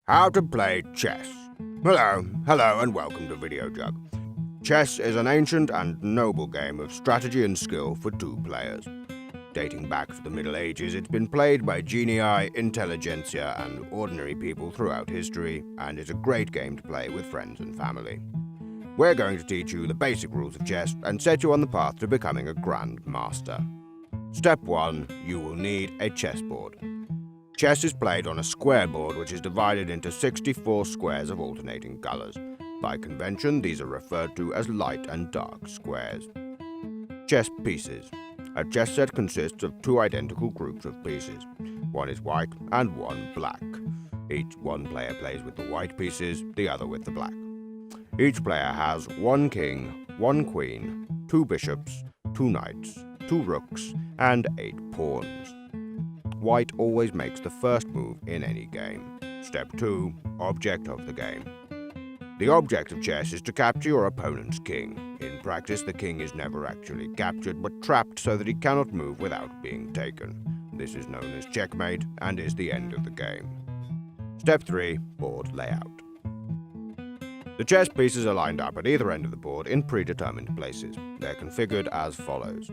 How to play chess. Hello and welcome to Videojug. Chess is an ancient and noble game of strategy and skill for two players. Dating back to the Middle Ages, it's been played by genii, intelligentsia, and ordinary people throughout history, and is a great game to play with friends and family. We're going to teach you the basic rules of chess and set you on the path to becoming a Grand Master. Step 1. You will need a chessboard. Chess is played on a square board which is divided into 64 squares of alternating colors. By convention, these are referred to as light and dark squares. Chess pieces. A chess set consists of two identical groups of pieces. One is white and one black. One player plays with the white pieces, the other with the black. Each player has one king, one queen, two bishops, two knights, two rooks, and 8 pawns. White always makes the first move in any game. Step 2. Object of the game. The object of chess is to capture your opponent's king. In practice, the king is never actually captured, but trapped so that he cannot move without being taken. This is known as checkmate and is the end of the game. Step 3. Board layout. The chess pieces are lined up at either end of the board in predetermined places. They're configured as follows.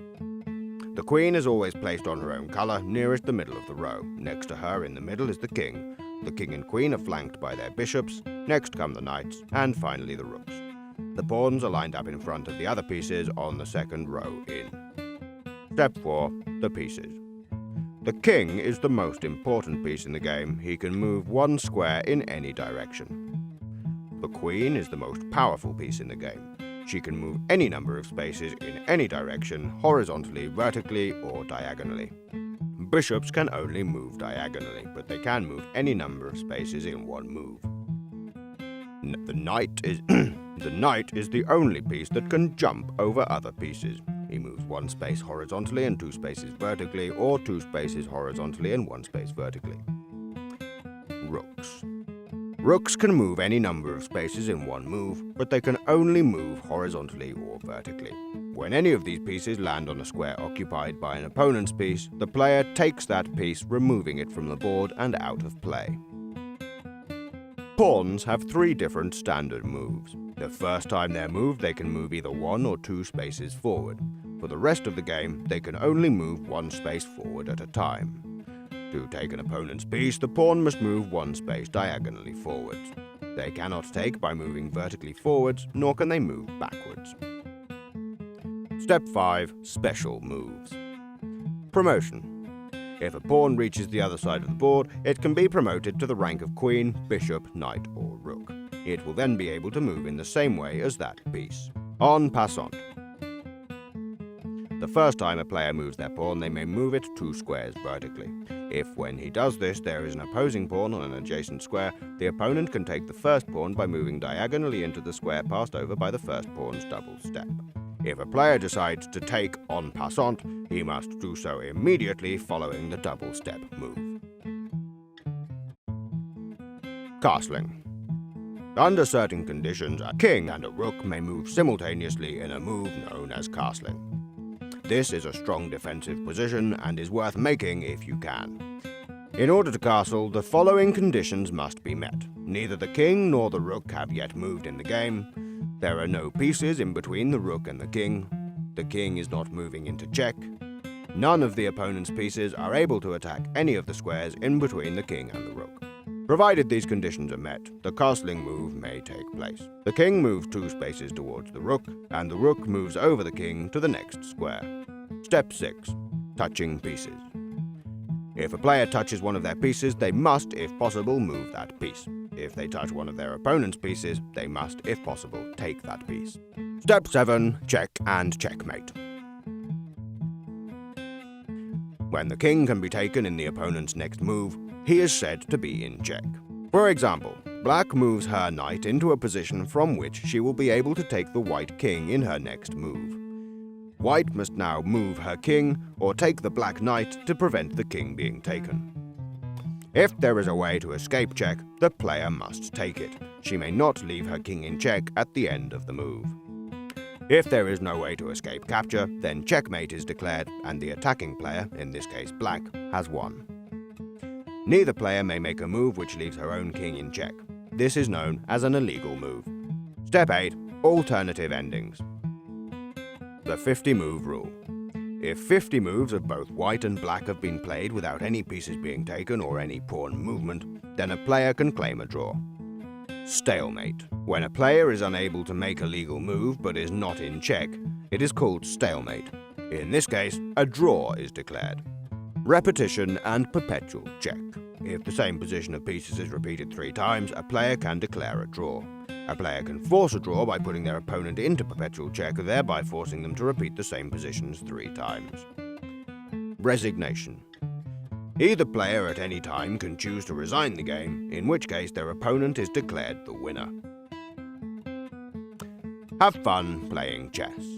The queen is always placed on her own color, nearest the middle of the row. Next to her in the middle is the king. The king and queen are flanked by their bishops, next come the knights, and finally the rooks. The pawns are lined up in front of the other pieces on the second row in. Step 4. The pieces. The king is the most important piece in the game. He can move one square in any direction. The queen is the most powerful piece in the game. She can move any number of spaces in any direction, horizontally, vertically, or diagonally. Bishops can only move diagonally, but they can move any number of spaces in one move. The knight is the only piece that can jump over other pieces. He moves one space horizontally and 2 spaces vertically, or 2 spaces horizontally and 1 space vertically. Rooks. Rooks can move any number of spaces in one move, but they can only move horizontally or vertically. When any of these pieces land on a square occupied by an opponent's piece, the player takes that piece, removing it from the board and out of play. Pawns have 3 different standard moves. The first time they're moved, they can move either 1 or 2 spaces forward. For the rest of the game, they can only move 1 space forward at a time. To take an opponent's piece, the pawn must move 1 space diagonally forwards. They cannot take by moving vertically forwards, nor can they move backwards. Step 5. Special moves. Promotion. If a pawn reaches the other side of the board, it can be promoted to the rank of queen, bishop, knight, or rook. It will then be able to move in the same way as that piece. En passant. The first time a player moves their pawn, they may move it 2 squares vertically. If, when he does this, there is an opposing pawn on an adjacent square, the opponent can take the first pawn by moving diagonally into the square passed over by the first pawn's double step. If a player decides to take en passant, he must do so immediately following the double step move. Castling. Under certain conditions, a king and a rook may move simultaneously in a move known as castling. This is a strong defensive position and is worth making if you can. In order to castle, the following conditions must be met. Neither the king nor the rook have yet moved in the game. There are no pieces in between the rook and the king. The king is not moving into check. None of the opponent's pieces are able to attack any of the squares in between the king and the rook. Provided these conditions are met, the castling move may take place. The king moves 2 spaces towards the rook, and the rook moves over the king to the next square. Step 6. Touching pieces. If a player touches one of their pieces, they must, if possible, move that piece. If they touch one of their opponent's pieces, they must, if possible, take that piece. Step 7. Check and checkmate. When the king can be taken in the opponent's next move, he is said to be in check. For example, black moves her knight into a position from which she will be able to take the white king in her next move. White must now move her king or take the black knight to prevent the king being taken. If there is a way to escape check, the player must take it. She may not leave her king in check at the end of the move. If there is no way to escape capture, then checkmate is declared and the attacking player, in this case black, has won. Neither player may make a move which leaves her own king in check. This is known as an illegal move. Step 8. Alternative endings. The 50-move rule. If 50 moves of both white and black have been played without any pieces being taken or any pawn movement, then a player can claim a draw. Stalemate. When a player is unable to make a legal move but is not in check, it is called stalemate. In this case, a draw is declared. Repetition and perpetual check. If the same position of pieces is repeated 3 times, a player can declare a draw. A player can force a draw by putting their opponent into perpetual check, thereby forcing them to repeat the same positions 3 times. Resignation. Either player at any time can choose to resign the game, in which case their opponent is declared the winner. Have fun playing chess.